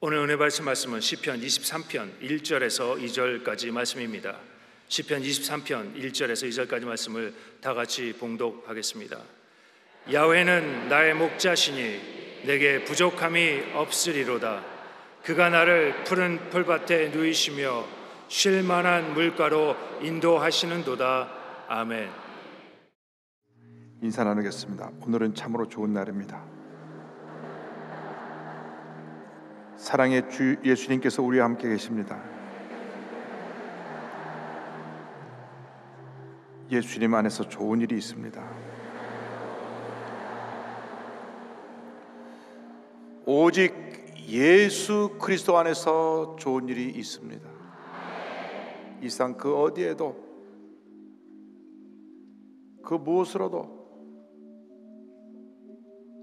오늘 은혜 받으실 말씀은 시편 23편 1절에서 2절까지 말씀입니다. 시편 23편 1절에서 2절까지 말씀을 다 같이 봉독하겠습니다. 야훼는 나의 목자시니 내게 부족함이 없으리로다. 그가 나를 푸른 풀밭에 누이시며 쉴 만한 물가로 인도하시는도다. 아멘. 인사 나누겠습니다. 오늘은 참으로 좋은 날입니다. 사랑의 주 예수님께서 우리와 함께 계십니다. 예수님 안에서 좋은 일이 있습니다. 오직 예수 그리스도 안에서 좋은 일이 있습니다. 이 세상 그 어디에도, 그 무엇으로도,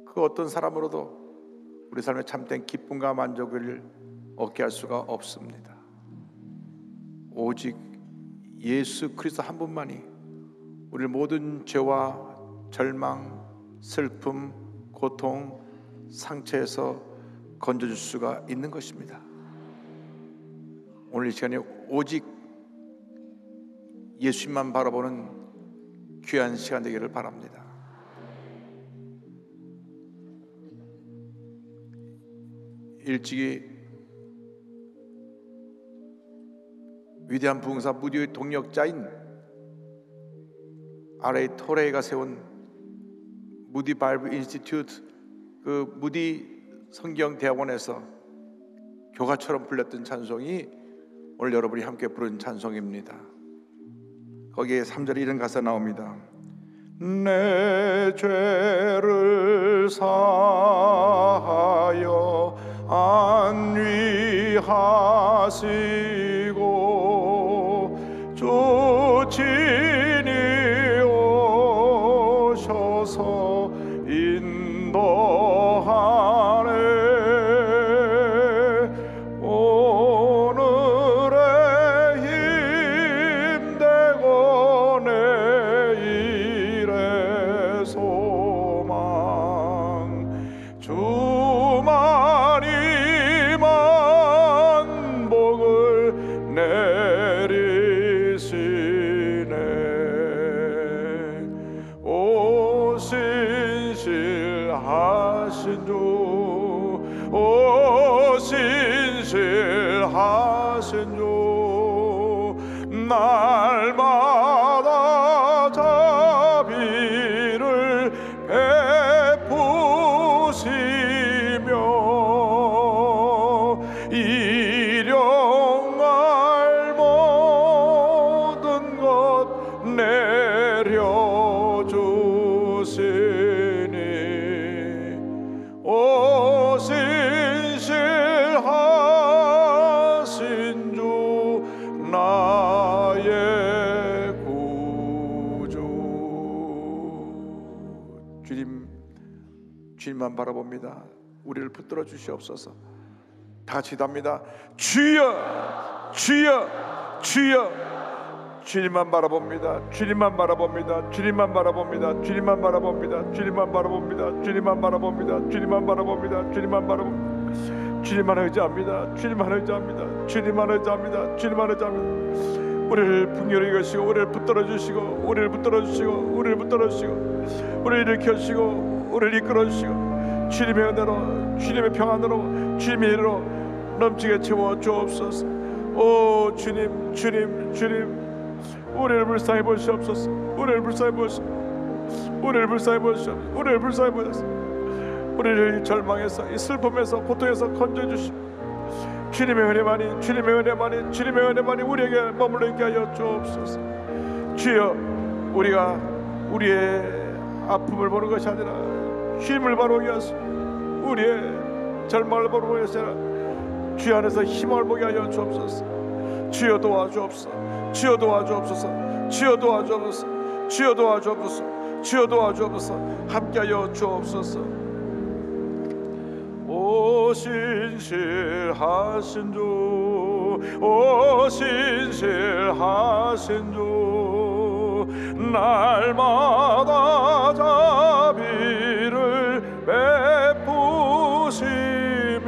그 어떤 사람으로도 우리 삶에 참된 기쁨과 만족을 얻게 할 수가 없습니다. 오직 예수 그리스도 한 분만이 우리 모든 죄와 절망, 슬픔, 고통, 상처에서 건져줄 수가 있는 것입니다. 오늘 이 시간에 오직 예수님만 바라보는 귀한 시간 되기를 바랍니다. 일찍이 위대한 부흥사 무디의 동력자인 R.A. 토레이가 세운 무디 바이블 인스티튜트, 그 무디 성경 대학원에서 교가처럼 불렸던 찬송이 오늘 여러분이 함께 부른 찬송입니다. 거기에 3절에 이런 가사 나옵니다. 내 죄를 사하여 안위하시고 주 친히 오셔서 인도하네. 오늘의 힘되고 내일의 소망 주만이만 복을 내리시네. 오 신실하신 주, 오 신실하신 주, 날마다 자비를 베푸시며 일용할 모든 것 내려주시니. 오 신실하신 주, 나의 구주. 주님만 바라봅니다. 우리를 붙들어 주시옵소서. 다 같이 기도합니다. 주여, 주여, 주여. 주님만 바라봅니다. 주님만 바라봅니다. 주님만 바라봅니다. 주님만 바라봅니다. 주님만 바라봅니다. 주님만 바라봅니다. 주님만 바라봅니다. 주님만 바라봅니다. 주님만 의지합니다. 주님만 의지합니다. 주님만 의지합니다. 주님만 의지합니다. 우리를 풍요히 여기시고 우리를 붙들어 주시고 우리를 붙들어 주시고 우리를 붙들어 주시고 우리를 일으켜주시고 우리를 이끌어 주시고 주님의 은혜로, 주님의 평안으로, 주님의 일로 넘치게 채워 주옵소서. 오 주님, 주님, 주님, 우리를 불쌍히 보시옵소서. 우리를 불쌍히 보시옵소서. 우리를 불쌍히 보시옵소서. 우리를 불쌍히 보시옵소서. 우리를 절망에서, 이 슬픔에서, 고통에서 건져주시고 주님의 은혜만이, 주님의 은혜만이, 주님의 은혜만이 우리에게 머물러 있게 하여 주옵소서. 주여, 우리가 우리의 아픔을 보는 것이 아니라 주님을 바라보게 하소서. 우리의 절망을 바라보게 하시라. 주 안에서 힘을 보게 하여 주옵소서. 주여 도와주옵소서. 주여 도와주옵소서. 주여 도와주옵소서. 주여 도와주옵소서. 주여 도와주옵소서. 함께하여 주옵소서. 오 신실하신 주, 오 신실하신 주, 날마다 자비를 베푸시며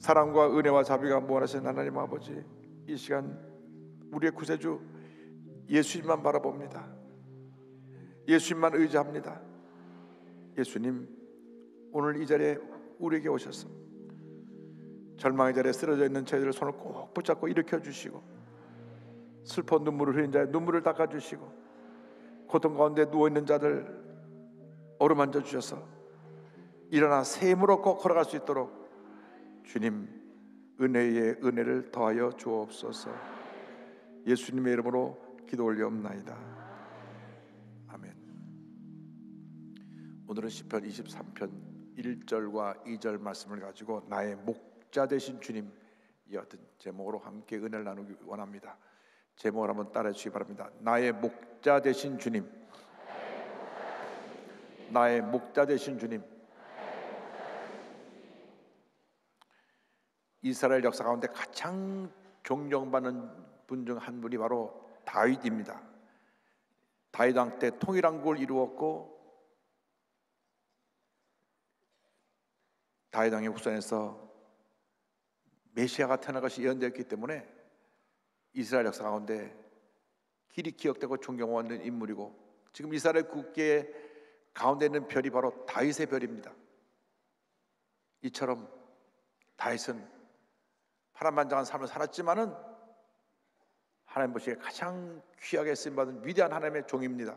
사랑과 은혜와 자비가 무한하신 하나님 아버지, 이 시간 우리의 구세주 예수님만 바라봅니다. 예수님만 의지합니다. 예수님, 오늘 이 자리에 우리에게 오셔서 절망의 자리에 쓰러져 있는 저희들의 손을 꼭 붙잡고 일으켜 주시고, 슬퍼 눈물을 흘린 자의 눈물을 닦아 주시고, 고통 가운데 누워있는 자들 어루만져 주셔서 일어나 새 힘으로 꼭 걸어갈 수 있도록 주님 은혜의 은혜를 더하여 주옵소서. 예수님의 이름으로 기도 올리옵나이다. 아멘. 오늘은 시편 23편 1절과 2절 말씀을 가지고 나의 목자 되신 주님, 이 같은 제목으로 함께 은혜를 나누기 원합니다. 제목을 한번 따라해 주시기 바랍니다. 나의 목자 되신 주님, 나의 목자 되신 주님. 이스라엘 역사 가운데 가장 존경받는 분 중 한 분이 바로 다윗입니다. 다윗 왕 때 통일왕국을 이루었고, 다윗 왕의 후손에서 메시아가 태어날 것이 예언되었기 때문에 이스라엘 역사 가운데 길이 기억되고 존경받는 인물이고, 지금 이스라엘 국계의 가운데 있는 별이 바로 다윗의 별입니다. 이처럼 다윗은 파란만장한 삶을 살았지만은 하나님 보시기에 가장 귀하게 쓰임받은 위대한 하나님의 종입니다.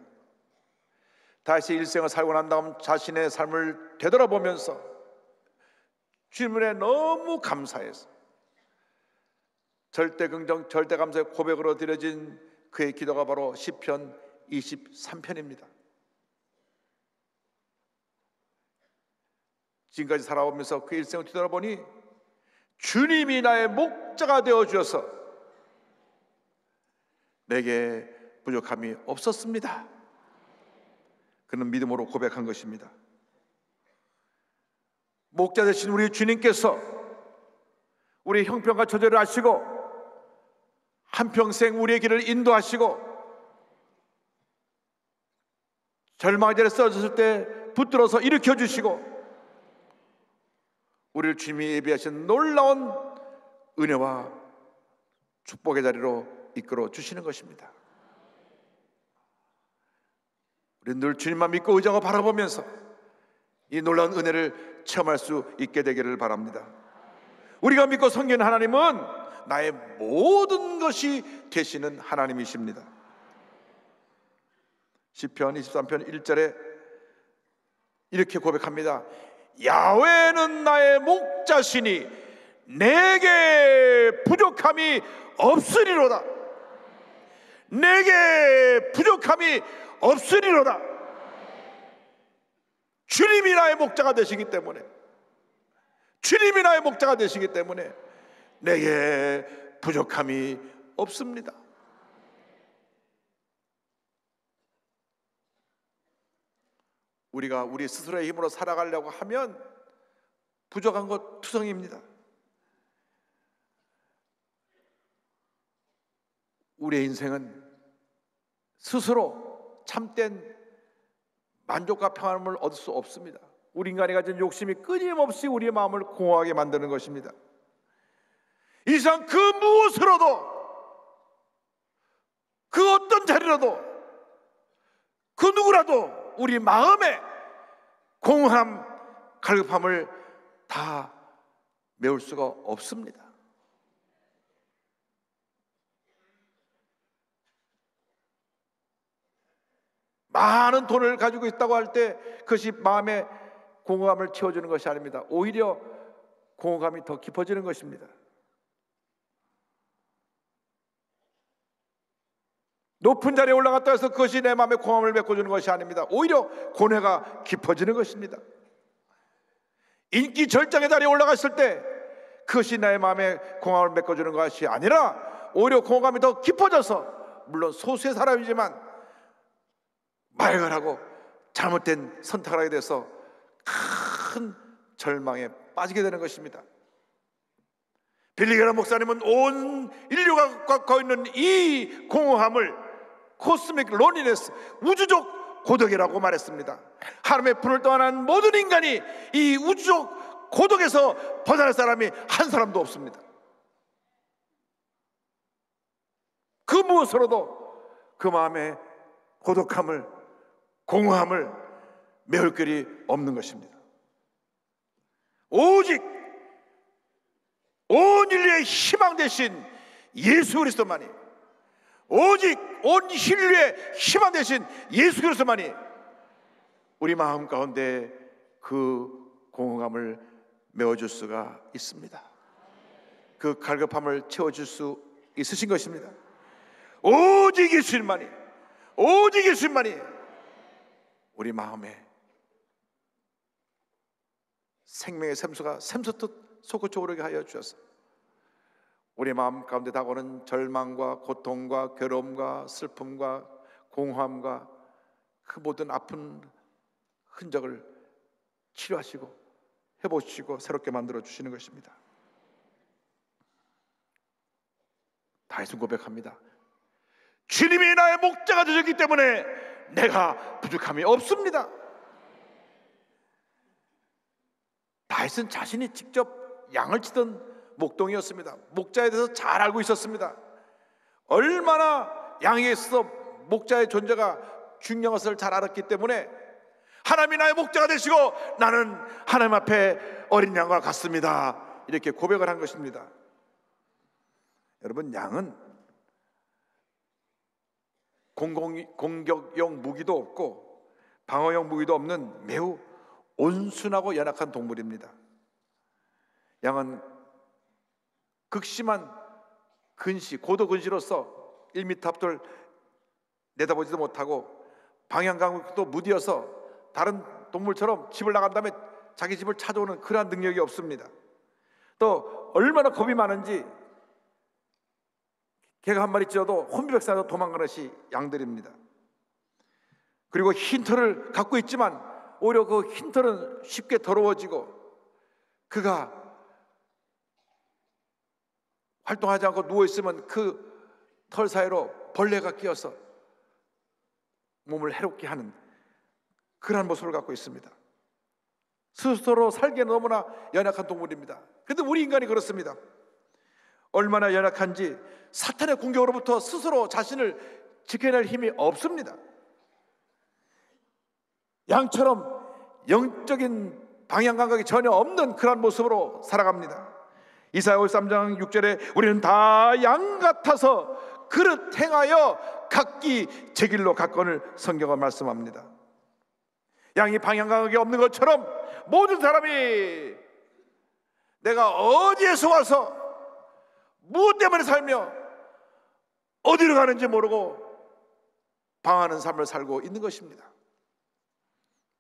다윗의 일생을 살고 난 다음 자신의 삶을 되돌아보면서 주님에 너무 감사해서 절대 긍정, 절대 감사의 고백으로 드려진 그의 기도가 바로 시편 23편입니다. 지금까지 살아오면서 그 일생을 뒤돌아보니 주님이 나의 목자가 되어 주셔서 내게 부족함이 없었습니다. 그는 믿음으로 고백한 것입니다. 목자 되신 우리 주님께서 우리의 형편과 처절을 아시고 한평생 우리의 길을 인도하시고, 절망의 자리에 쓰러졌을 때 붙들어서 일으켜 주시고, 우리를 주님이 예비하신 놀라운 은혜와 축복의 자리로 이끌어 주시는 것입니다. 우리는 늘 주님만 믿고 의지하고 바라보면서 이 놀라운 은혜를 체험할 수 있게 되기를 바랍니다. 우리가 믿고 섬기는 하나님은 나의 모든 것이 되시는 하나님이십니다. 시편 23편 1절에 이렇게 고백합니다. 야훼는 나의 목자시니 내게 부족함이 없으리로다. 내게 부족함이 없으리로다. 주님이 나의 목자가 되시기 때문에, 주님이 나의 목자가 되시기 때문에 내게 부족함이 없습니다. 우리가 우리 스스로의 힘으로 살아가려고 하면 부족한 것 투성입니다. 우리의 인생은 스스로 참된 만족과 평안을 얻을 수 없습니다. 우리 인간이 가진 욕심이 끊임없이 우리의 마음을 공허하게 만드는 것입니다. 이 세상 그 무엇으로도, 그 어떤 자리라도, 그 누구라도 우리 마음에 공허함, 갈급함을 다 메울 수가 없습니다. 많은 돈을 가지고 있다고 할 때 그것이 마음의 공허함을 채워주는 것이 아닙니다. 오히려 공허감이 더 깊어지는 것입니다. 높은 자리에 올라갔다 해서 그것이 내 마음의 공허함을 메꿔주는 것이 아닙니다. 오히려 고뇌가 깊어지는 것입니다. 인기 절정의 자리에 올라갔을 때 그것이 나의 마음의 공허함을 메꿔주는 것이 아니라 오히려 공허감이 더 깊어져서, 물론 소수의 사람이지만 말갈하고 잘못된 선택을 하게 돼서 큰 절망에 빠지게 되는 것입니다. 빌리 그레이엄 목사님은 온 인류가 갖고 있는 이 공허함을 코스믹 로니네스, 우주적 고독이라고 말했습니다. 하나님의 분을 떠난 모든 인간이 이 우주적 고독에서 벗어날 사람이 한 사람도 없습니다. 그 무엇으로도 그 마음의 고독함을, 공허함을 메울 길이 없는 것입니다. 오직 온 인류의 희망 되신 예수 그리스도만이, 오직 온 인류의 희망 되신 예수 그리스도만이 우리 마음 가운데 그 공허함을 메워줄 수가 있습니다. 그 갈급함을 채워줄 수 있으신 것입니다. 오직 예수님만이, 오직 예수님만이 우리 마음에 생명의 샘수가 샘솟듯 솟구쳐 오르게 하여 주셔서 우리 마음 가운데 다가오는 절망과 고통과 괴로움과 슬픔과 공허함과 그 모든 아픈 흔적을 치료하시고 회복시키고 새롭게 만들어 주시는 것입니다. 다윗은 고백합니다. 주님이 나의 목자가 되셨기 때문에 내가 부족함이 없습니다. 다윗은 자신이 직접 양을 치던 목동이었습니다. 목자에 대해서 잘 알고 있었습니다. 얼마나 양에 있어서 목자의 존재가 중요한 것을 잘 알았기 때문에 하나님이 나의 목자가 되시고 나는 하나님 앞에 어린 양과 같습니다, 이렇게 고백을 한 것입니다. 여러분, 양은 공격용 무기도 없고 방어용 무기도 없는 매우 온순하고 연약한 동물입니다. 양은 극심한 근시, 고도 근시로서 1m 앞을 내다보지도 못하고 방향감도 무디어서 다른 동물처럼 집을 나간 다음에 자기 집을 찾아오는 그러한 능력이 없습니다. 또 얼마나 겁이 많은지 개가 한 마리 찢어도 혼비백산으로 도망가는 것이 양들입니다. 그리고 흰 털을 갖고 있지만 오히려 그 흰 털은 쉽게 더러워지고 그가 활동하지 않고 누워있으면 그 털 사이로 벌레가 끼어서 몸을 해롭게 하는 그러한 모습을 갖고 있습니다. 스스로 살기에는 너무나 연약한 동물입니다. 그런데 우리 인간이 그렇습니다. 얼마나 연약한지 사탄의 공격으로부터 스스로 자신을 지켜낼 힘이 없습니다. 양처럼 영적인 방향 감각이 전혀 없는 그런 모습으로 살아갑니다. 이사야 53장 6절에 우리는 다 양 같아서 그릇 행하여 각기 제 길로 갔거늘 성경은 말씀합니다. 양이 방향 감각이 없는 것처럼 모든 사람이 내가 어디에서 와서 무엇 때문에 살며 어디로 가는지 모르고 방황하는 삶을 살고 있는 것입니다.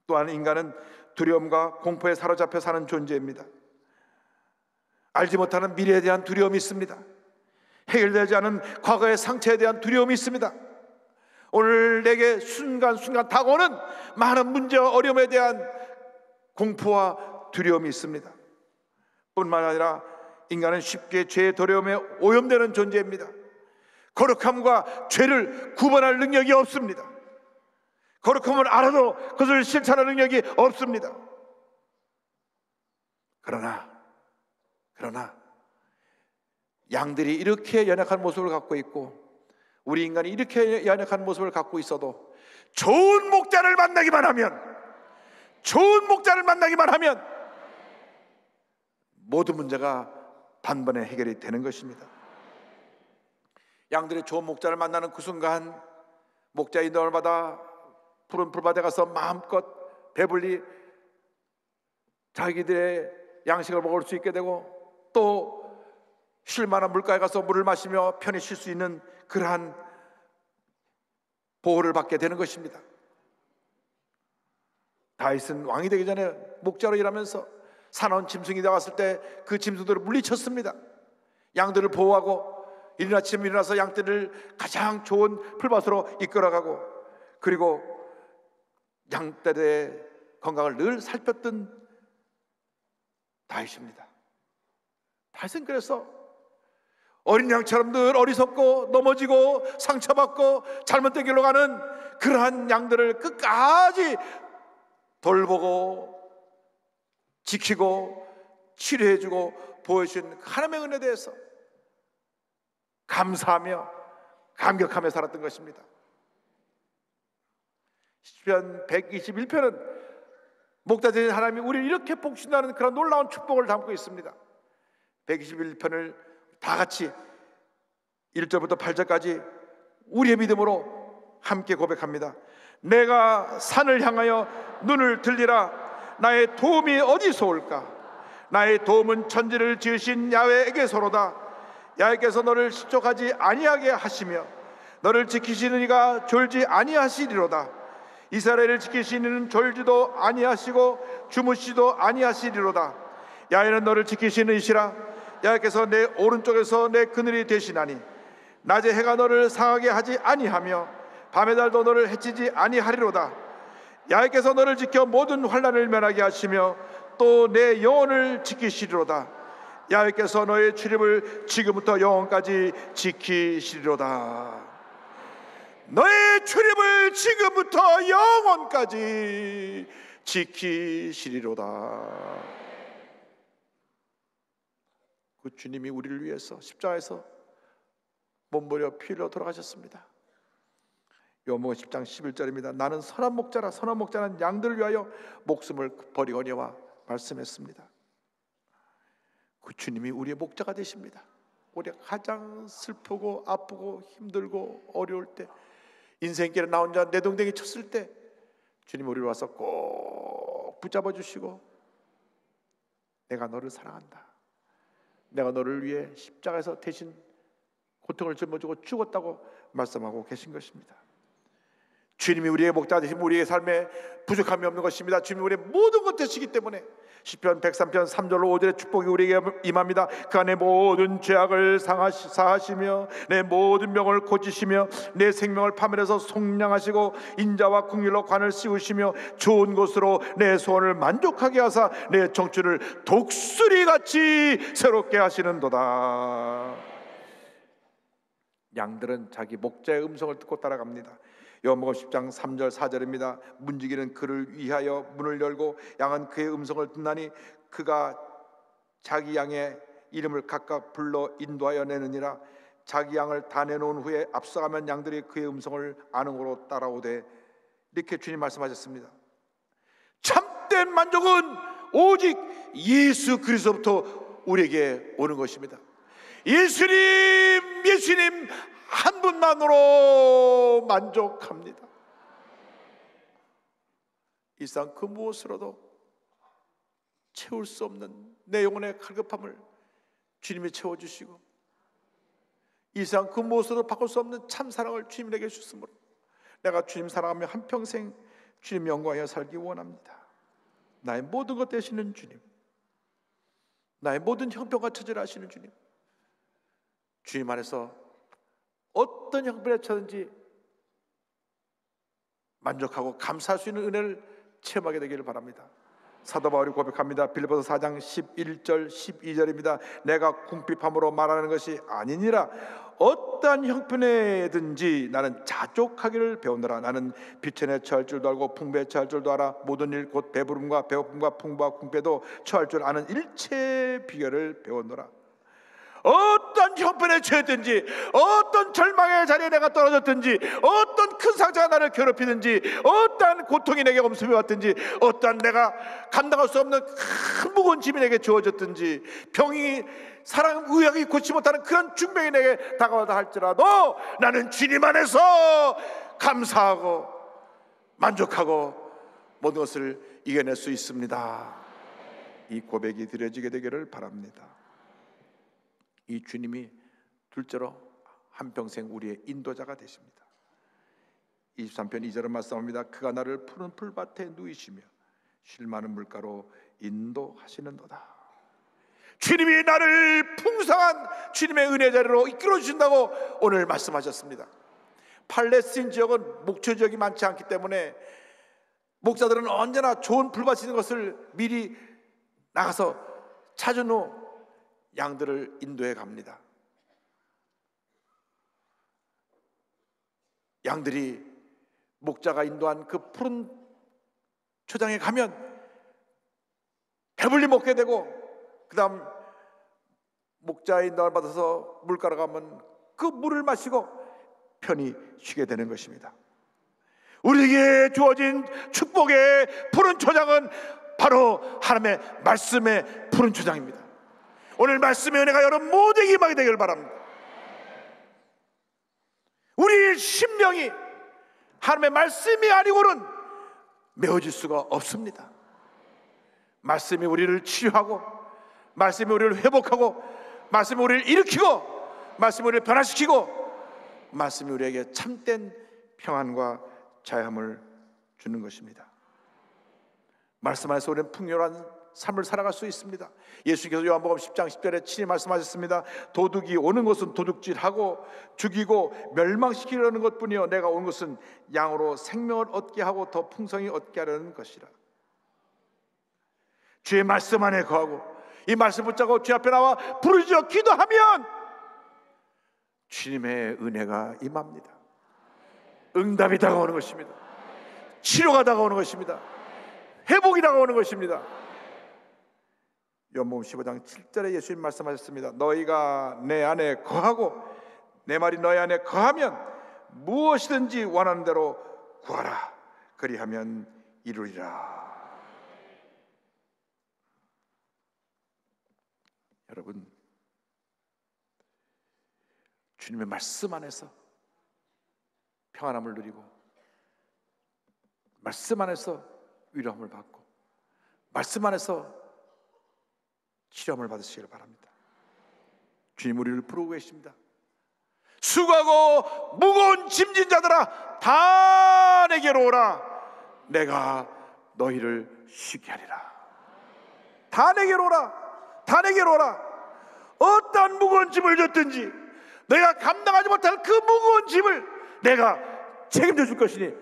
또한 인간은 두려움과 공포에 사로잡혀 사는 존재입니다. 알지 못하는 미래에 대한 두려움이 있습니다. 해결되지 않은 과거의 상처에 대한 두려움이 있습니다. 오늘 내게 순간순간 다가오는 많은 문제와 어려움에 대한 공포와 두려움이 있습니다. 뿐만 아니라 인간은 쉽게 죄의 두려움에 오염되는 존재입니다. 거룩함과 죄를 구분할 능력이 없습니다. 거룩함을 알아도 그것을 실천할 능력이 없습니다. 그러나 양들이 이렇게 연약한 모습을 갖고 있고 우리 인간이 이렇게 연약한 모습을 갖고 있어도 좋은 목자를 만나기만 하면 모든 문제가 단번에 해결이 되는 것입니다. 양들이 좋은 목자를 만나는 그 순간 목자의 인도를 받아 푸른 풀밭에 가서 마음껏 배불리 자기들의 양식을 먹을 수 있게 되고 또 쉴만한 물가에 가서 물을 마시며 편히 쉴 수 있는 그러한 보호를 받게 되는 것입니다. 다윗은 왕이 되기 전에 목자로 일하면서 사나운 짐승이 나왔을 때 그 짐승들을 물리쳤습니다. 양들을 보호하고 이른 아침 일어나서 양떼를 가장 좋은 풀밭으로 이끌어가고 그리고 양떼의 건강을 늘 살폈던 다윗입니다. 다윗은 그래서 어린 양처럼 늘 어리석고 넘어지고 상처받고 잘못된 길로 가는 그러한 양들을 끝까지 돌보고 지키고 치료해주고 보여주신 하나님의 은혜에 대해서 감사하며 감격하며 살았던 것입니다. 시편 121편은 목자되신 하나님이 우리를 이렇게 복신다는 그런 놀라운 축복을 담고 있습니다. 121편을 다 같이 1절부터 8절까지 우리의 믿음으로 함께 고백합니다. 내가 산을 향하여 눈을 들리라. 나의 도움이 어디서 올까? 나의 도움은 천지를 지으신 야훼에게서로다. 야훼께서 너를 실족하지 아니하게 하시며 너를 지키시는 이가 졸지 아니하시리로다. 이스라엘을 지키시는 이는 졸지도 아니하시고 주무시도 아니하시리로다. 야훼는 너를 지키시는 이시라. 야훼께서 내 오른쪽에서 내 그늘이 되시나니 낮에 해가 너를 상하게 하지 아니하며 밤의 달도 너를 해치지 아니하리로다. 야훼께서 너를 지켜 모든 환난을 면하게 하시며 또 내 영혼을 지키시리로다. 야훼께서 너의 출입을 지금부터 영원까지 지키시리로다. 너의 출입을 지금부터 영원까지 지키시리로다. 그 주님이 우리를 위해서 십자가에서 몸부려 피 흘려 돌아가셨습니다. 요한복음 10장 11절입니다. 나는 선한 목자라. 선한 목자는 양들을 위하여 목숨을 버리거니와 말씀했습니다. 그 주님이 우리의 목자가 되십니다. 우리가 가장 슬프고 아프고 힘들고 어려울 때, 인생길에 나 혼자 내동댕이 쳤을 때 주님이 우리를 와서 꼭 붙잡아 주시고 내가 너를 사랑한다. 내가 너를 위해 십자가에서 대신 고통을 짊어지고 죽었다고 말씀하고 계신 것입니다. 주님이 우리의 목자 되시면 우리의 삶에 부족함이 없는 것입니다. 주님이 우리의 모든 것 되시기 때문에 시편 103편 3절로 5절의 축복이 우리에게 임합니다. 그가 내 모든 죄악을 사하시며 내 모든 병을 고치시며 내 생명을 파멸해서 속량하시고 인자와 긍휼로 관을 씌우시며 좋은 곳으로 내 소원을 만족하게 하사 내 청춘을 독수리같이 새롭게 하시는도다. 양들은 자기 목자의 음성을 듣고 따라갑니다. 요한복음 10장 3절 4절입니다. 문지기는 그를 위하여 문을 열고 양은 그의 음성을 듣나니 그가 자기 양의 이름을 각각 불러 인도하여 내느니라. 자기 양을 다 내놓은 후에 앞서가면 양들이 그의 음성을 아는 고로 따라오되, 이렇게 주님 말씀하셨습니다. 참된 만족은 오직 예수 그리스도부터 우리에게 오는 것입니다. 예수님 한 분만으로 만족합니다. 이 세상 그 무엇으로도 채울 수 없는 내 영혼의 갈급함을 주님이 채워주시고, 이 세상 그 무엇으로도 바꿀 수 없는 참 사랑을 주님 내게 주셨으므로 내가 주님 사랑하며 한평생 주님 영광하여 살기 원합니다. 나의 모든 것 되시는 주님, 나의 모든 형편과 처지를 아시는 주님, 주님 안에서 어떤 형편에 처든지 만족하고 감사할 수 있는 은혜를 체험하게 되기를 바랍니다. 사도 바울이 고백합니다. 빌립보서 4장 11절 12절입니다. 내가 궁핍함으로 말하는 것이 아니니라. 어떠한 형편에든지 나는 자족하기를 배우노라. 나는 비천에 처할 줄도 알고 풍부에 처할 줄도 알아. 모든 일 곧 배부름과 배고픔과 풍부와 궁핍에도 처할 줄 아는 일체의 비결을 배웠노라. 어떤 형편에 처했든지, 어떤 절망의 자리에 내가 떨어졌든지, 어떤 큰 상처가 나를 괴롭히든지, 어떠한 고통이 내게 엄습해 왔든지, 어떠한 내가 감당할 수 없는 큰 무거운 짐이 내게 주어졌든지, 병이 사랑 의학이 고치지 못하는 그런 중병이 내게 다가와다 할지라도 나는 주님 안에서 감사하고 만족하고 모든 것을 이겨낼 수 있습니다. 이 고백이 드려지게 되기를 바랍니다. 이 주님이 둘째로 한평생 우리의 인도자가 되십니다. 23편 2절은 말씀합니다. 그가 나를 푸른 풀밭에 누이시며 쉴 많은 물가로 인도하시는도다. 주님이 나를 풍성한 주님의 은혜 자리로 이끌어 주신다고 오늘 말씀하셨습니다. 팔레스틴 지역은 목초 지역이 많지 않기 때문에 목사들은 언제나 좋은 풀밭이 있는 것을 미리 나가서 찾은 후 양들을 인도해 갑니다. 양들이 목자가 인도한 그 푸른 초장에 가면 배불리 먹게 되고 그 다음 목자의 인도를 받아서 물가로 가면 그 물을 마시고 편히 쉬게 되는 것입니다. 우리에게 주어진 축복의 푸른 초장은 바로 하나님의 말씀의 푸른 초장입니다. 오늘 말씀의 은혜가 여러분 모두에게 임하게 되길 바랍니다. 우리 심령이 하나님의 말씀이 아니고는 메워질 수가 없습니다. 말씀이 우리를 치유하고, 말씀이 우리를 회복하고, 말씀이 우리를 일으키고, 말씀이 우리를 변화시키고, 말씀이 우리에게 참된 평안과 자유함을 주는 것입니다. 말씀 안에서 우리는 풍요로운 삶을 살아갈 수 있습니다. 예수께서 요한복음 10장 10절에 친히 말씀하셨습니다. 도둑이 오는 것은 도둑질하고 죽이고 멸망시키려는 것뿐이요 내가 온 것은 양으로 생명을 얻게 하고 더 풍성히 얻게 하려는 것이라. 주의 말씀 안에 거하고 이 말씀 붙잡고 주 앞에 나와 부르짖어 기도하면 주님의 은혜가 임합니다. 응답이 다가오는 것입니다. 치료가 다가오는 것입니다. 회복이 다가오는 것입니다. 요한복음 15장 7절에 예수님 말씀하셨습니다. 너희가 내 안에 거하고 내 말이 너희 안에 거하면 무엇이든지 원하는 대로 구하라. 그리하면 이루리라. 여러분, 주님의 말씀 안에서 평안함을 누리고, 말씀 안에서 위로함을 받고, 말씀 안에서 치료함을 받으시길 바랍니다. 주님 우리를 부르고 계십니다. 수고하고 무거운 짐진 자들아 다 내게로 오라. 내가 너희를 쉬게 하리라. 다 내게로 오라. 다 내게로 오라. 어떠한 무거운 짐을 졌든지 내가 감당하지 못할 그 무거운 짐을 내가 책임져 줄 것이니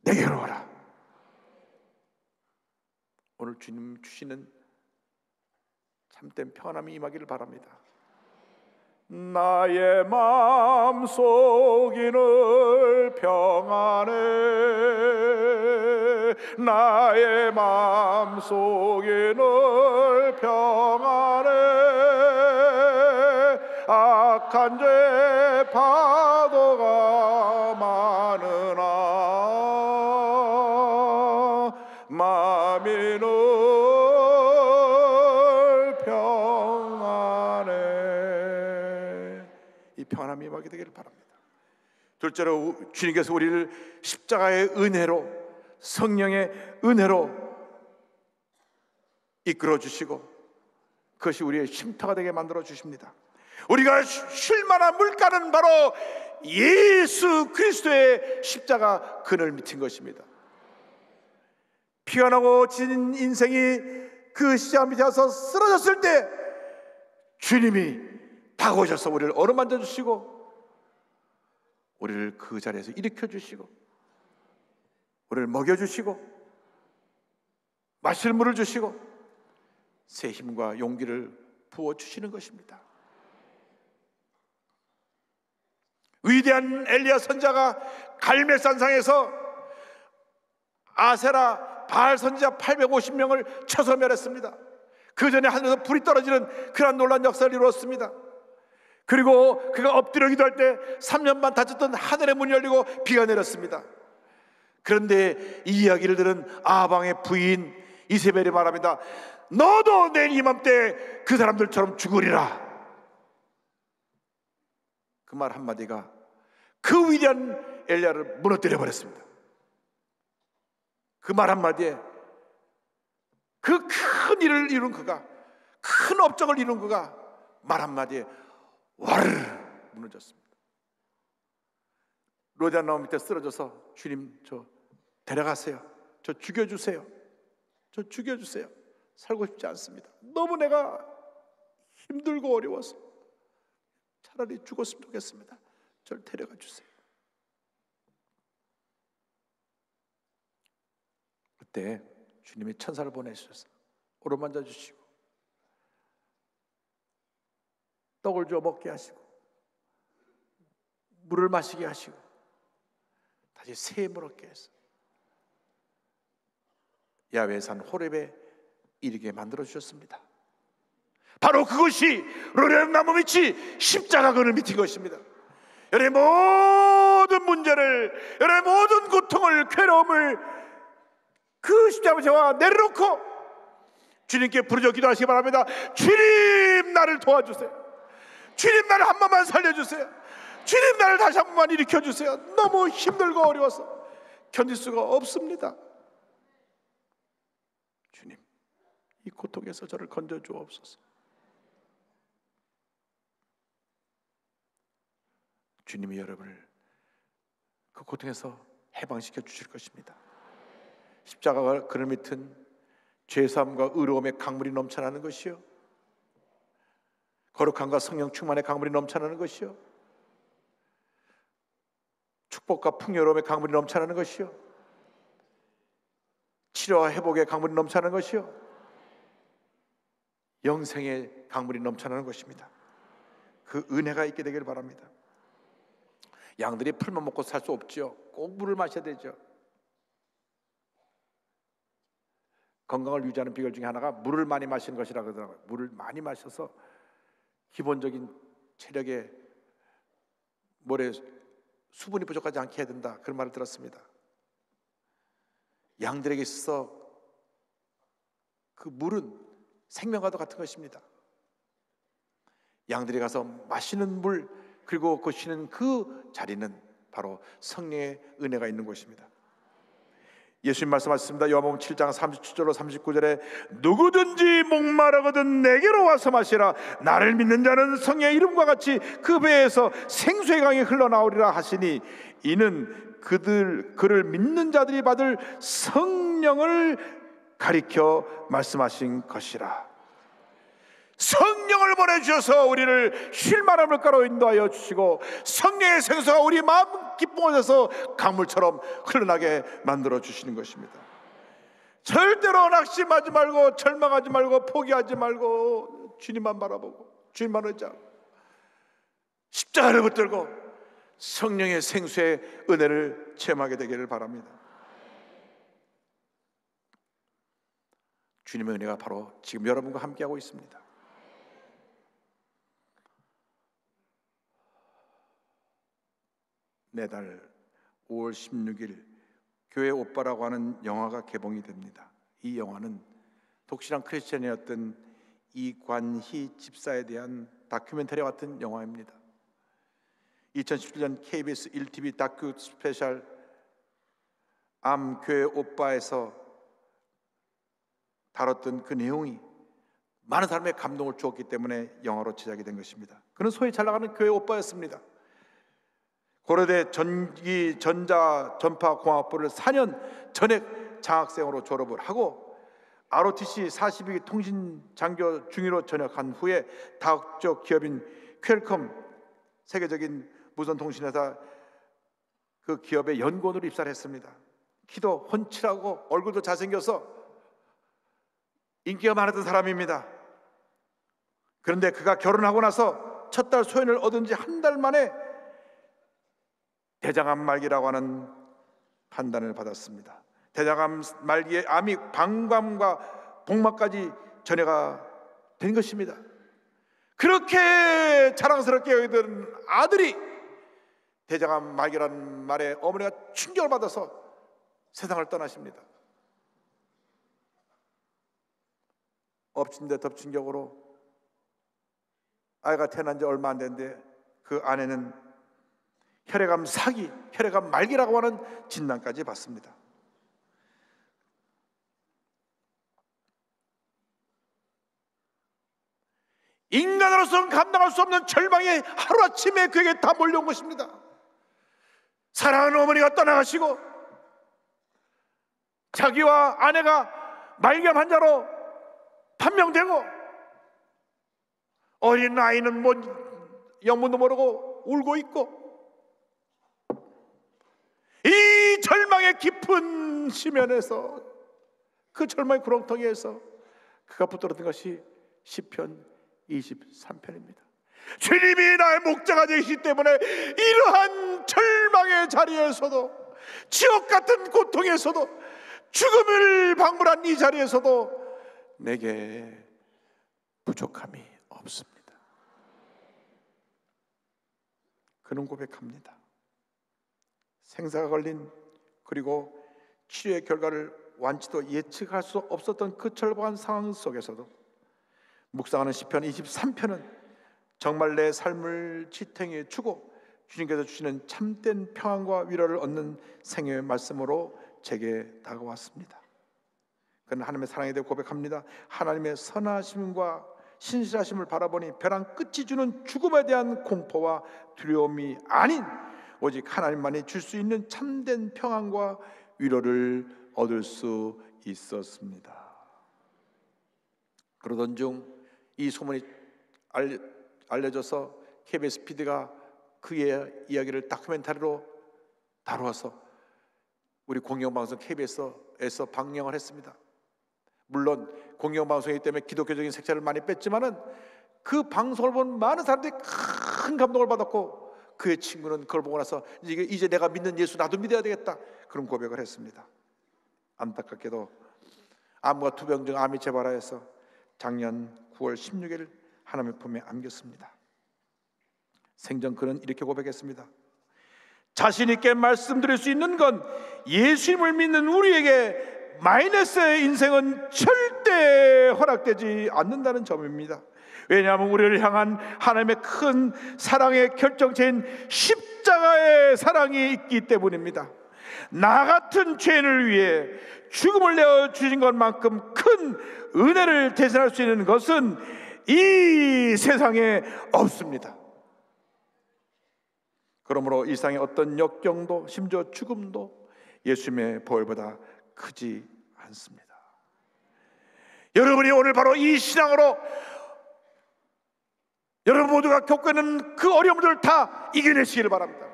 내게로 오라. 오늘 주님 주시는 참된 편함이 임하기를 바랍니다. 나의 마음속이 늘 평안해. 나의 마음속이 늘 평안해. 악한 죄 파도가 많으나 마음이 늘 평안함이 임하게 되기를 바랍니다. 둘째로 주님께서 우리를 십자가의 은혜로, 성령의 은혜로 이끌어 주시고 그것이 우리의 쉼터가 되게 만들어 주십니다. 우리가 쉴 만한 물가는 바로 예수 그리스도의 십자가 그늘 밑인 것입니다. 피가 나고 진 인생이 그 십자가 밑에 와서 쓰러졌을 때 주님이 다가오셔서 우리를 어루만져 주시고 우리를 그 자리에서 일으켜 주시고 우리를 먹여 주시고 마실 물을 주시고 새 힘과 용기를 부어 주시는 것입니다. 위대한 엘리야 선자가 갈멜산상에서 아세라 바알 선지자 850명을 쳐서 멸했습니다. 그 전에 하늘에서 불이 떨어지는 그런 놀라운 역사를 이루었습니다. 그리고 그가 엎드려 기도할 때 3년 반 닫혔던 하늘의 문이 열리고 비가 내렸습니다. 그런데 이 이야기를 들은 아방의 부인 이세벨이 말합니다. 너도 내일 이맘때 그 사람들처럼 죽으리라. 그 말 한마디가 그 위대한 엘리야를 무너뜨려 버렸습니다. 그 말 한마디에 그 큰 일을 이룬 그가, 큰 업적을 이룬 그가 말 한마디에 와르르 무너졌습니다. 로잔 나무 밑에 쓰러져서 주님 저 데려가세요. 저 죽여주세요. 저 죽여주세요. 살고 싶지 않습니다. 너무 내가 힘들고 어려워서 차라리 죽었으면 좋겠습니다. 저를 데려가 주세요. 그때 주님이 천사를 보내주셔서 오르만져 주시고 떡을 주어 먹게 하시고 물을 마시게 하시고 다시 새 힘을 얻게 해서 야훼산 호렙의 이르게 만들어 주셨습니다. 바로 그것이 로레 나무 밑이 십자가 그늘 밑인 것입니다. 여러분의 모든 문제를, 여러분의 모든 고통을, 괴로움을 그 십자가와 내려놓고 주님께 부르짖어 기도하시기 바랍니다. 주님, 나를 도와주세요. 주님, 나를 한 번만 살려주세요. 주님, 나를 다시 한 번만 일으켜주세요. 너무 힘들고 어려워서 견딜 수가 없습니다. 주님, 이 고통에서 저를 건져주옵소서. 주님이 여러분을 그 고통에서 해방시켜 주실 것입니다. 십자가가 그늘 밑은 죄사함과 의로움의 강물이 넘쳐나는 것이요, 거룩함과 성령 충만의 강물이 넘쳐나는 것이요, 축복과 풍요로움의 강물이 넘쳐나는 것이요, 치료와 회복의 강물이 넘쳐나는 것이요, 영생의 강물이 넘쳐나는 것입니다. 그 은혜가 있게 되기를 바랍니다. 양들이 풀만 먹고 살 수 없지요. 꼭 물을 마셔야 되죠. 건강을 유지하는 비결 중에 하나가 물을 많이 마시는 것이라고 그러더라고요. 물을 많이 마셔서 기본적인 체력에 모래 수분이 부족하지 않게 해야 된다, 그런 말을 들었습니다. 양들에게 있어서 그 물은 생명과도 같은 것입니다. 양들이 가서 마시는 물, 그리고 그 쉬는 그 자리는 바로 성령의 은혜가 있는 곳입니다. 예수님 말씀하셨습니다. 요한복음 7장 37절로 39절에 누구든지 목마르거든 내게로 와서 마시라. 나를 믿는 자는 성령의 이름과 같이 그 배에서 생수의 강이 흘러나오리라 하시니, 이는 그를 믿는 자들이 받을 성령을 가리켜 말씀하신 것이라. 성령을 보내주셔서 우리를 쉴 만한 물가로 인도하여 주시고, 성령의 생수가 우리 마음 기쁨에서 강물처럼 흘러나게 만들어 주시는 것입니다. 절대로 낙심하지 말고, 절망하지 말고, 포기하지 말고, 주님만 바라보고 주님만 의지하고 십자가를 붙들고 성령의 생수의 은혜를 체험하게 되기를 바랍니다. 주님의 은혜가 바로 지금 여러분과 함께하고 있습니다. 내달 5월 16일 교회 오빠라고 하는 영화가 개봉이 됩니다. 이 영화는 독실한 크리스천이었던 이관희 집사에 대한 다큐멘터리 같은 영화입니다. 2017년 KBS 1TV 다큐 스페셜 암 교회 오빠에서 다뤘던 그 내용이 많은 사람의 감동을 주었기 때문에 영화로 제작이 된 것입니다. 그는 소위 잘 나가는 교회 오빠였습니다. 고려대 전기 전자 전파 공학부를 4년 전액 장학생으로 졸업을 하고 ROTC 42기 통신 장교 중위로 전역한 후에 다국적 기업인 퀄컴, 세계적인 무선 통신회사 그 기업의 연구원으로 입사를 했습니다. 키도 훤칠하고 얼굴도 잘생겨서 인기가 많았던 사람입니다. 그런데 그가 결혼하고 나서 첫 달 소연을 얻은 지 한 달 만에 대장암 말기라고 하는 판단을 받았습니다. 대장암 말기의 암이 방광과 복막까지 전해가 된 것입니다. 그렇게 자랑스럽게 여기던 아들이 대장암 말기라는 말에 어머니가 충격을 받아서 세상을 떠나십니다. 엎친 데 덮친 격으로 아이가 태어난 지 얼마 안 됐는데 그 아내는 혈액암 사기, 혈액암 말기라고 하는 진단까지 받습니다. 인간으로서는 감당할 수 없는 절망이 하루아침에 그에게 다 몰려온 것입니다. 사랑하는 어머니가 떠나가시고 자기와 아내가 말기암 환자로 판명되고 어린 아이는 뭐 영문도 모르고 울고 있고, 이 절망의 깊은 심연에서, 그 절망의 구렁텅이에서 그가 붙들었던 것이 시편 23편입니다. 주님이 나의 목자가 되시기 때문에 이러한 절망의 자리에서도, 지옥 같은 고통에서도, 죽음을 방불한 이 자리에서도 내게 부족함이 없습니다. 그는 고백합니다. 생사가 걸린, 그리고 치료의 결과를 완치도 예측할 수 없었던 그 절박한 상황 속에서도 묵상하는 시편 23편은 정말 내 삶을 지탱해 주고 주님께서 주시는 참된 평안과 위로를 얻는 생애의 말씀으로 제게 다가왔습니다. 그는 하나님의 사랑에 대해 고백합니다. 하나님의 선하심과 신실하심을 바라보니 벼랑 끝이 주는 죽음에 대한 공포와 두려움이 아닌 오직 하나님만이 줄 수 있는 참된 평안과 위로를 얻을 수 있었습니다. 그러던 중 이 소문이 알려져서 KBS PD가 그의 이야기를 다큐멘터리로 다루어서 우리 공영방송 KBS에서 방영을 했습니다. 물론 공영방송이기 때문에 기독교적인 색채를 많이 뺐지만은 그 방송을 본 많은 사람들이 큰 감동을 받았고, 그의 친구는 그걸 보고 나서 이제 내가 믿는 예수 나도 믿어야 되겠다, 그런 고백을 했습니다. 안타깝게도 암과 투병증 암이 재발하여서 작년 9월 16일 하나님의 품에 안겼습니다. 생전 그는 이렇게 고백했습니다. 자신 있게 말씀드릴 수 있는 건 예수님을 믿는 우리에게 마이너스의 인생은 절대 허락되지 않는다는 점입니다. 왜냐하면 우리를 향한 하나님의 큰 사랑의 결정체인 십자가의 사랑이 있기 때문입니다. 나 같은 죄인을 위해 죽음을 내어 주신 것만큼 큰 은혜를 대신할 수 있는 것은 이 세상에 없습니다. 그러므로 이 세상의 어떤 역경도 심지어 죽음도 예수님의 보혈보다 크지 않습니다. 여러분이 오늘 바로 이 신앙으로 여러분 모두가 겪고 있는 그 어려움들을 다 이겨내시기를 바랍니다.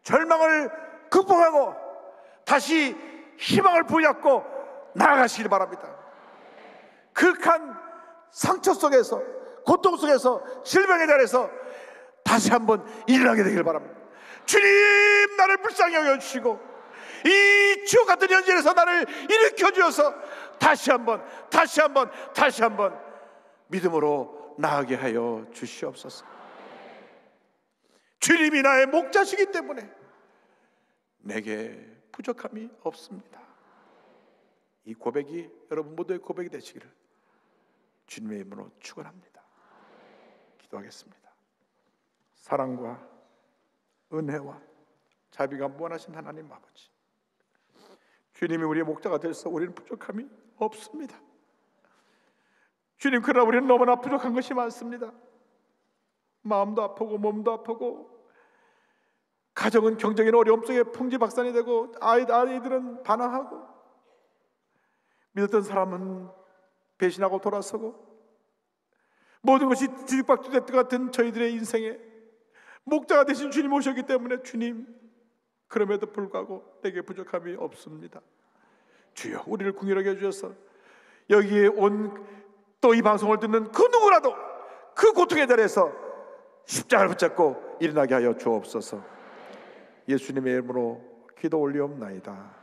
절망을 극복하고 다시 희망을 부여잡고 나아가시길 바랍니다. 극한 상처 속에서, 고통 속에서, 질병의 자리에서 다시 한번 일어나게 되길 바랍니다. 주님, 나를 불쌍히 여겨주시고 이 지옥 같은 현실에서 나를 일으켜 주셔서 다시 한번 믿음으로 나아가게 하여 주시옵소서. 주님이 나의 목자시기 때문에 내게 부족함이 없습니다. 이 고백이 여러분 모두의 고백이 되시기를 주님의 이름으로 축원합니다. 기도하겠습니다. 사랑과 은혜와 자비가 무한하신 하나님 아버지, 주님이 우리의 목자가 되셔서 우리는 부족함이 없습니다. 주님, 그러나 우리는 너무나 부족한 것이 많습니다. 마음도 아프고 몸도 아프고, 가정은 경쟁의 어려움 속에 풍지박산이 되고, 아이들은 반항하고, 믿었던 사람은 배신하고 돌아서고, 모든 것이 뒤죽박죽 같은 저희들의 인생에 목자가 되신 주님 오셨기 때문에 주님, 그럼에도 불구하고 내게 부족함이 없습니다. 주여, 우리를 긍휼하게 해주셔서 여기에 온 또 이 방송을 듣는 그 누구라도 그 고통의 자리에서 십자가를 붙잡고 일어나게 하여 주옵소서. 예수님의 이름으로 기도 올리옵나이다.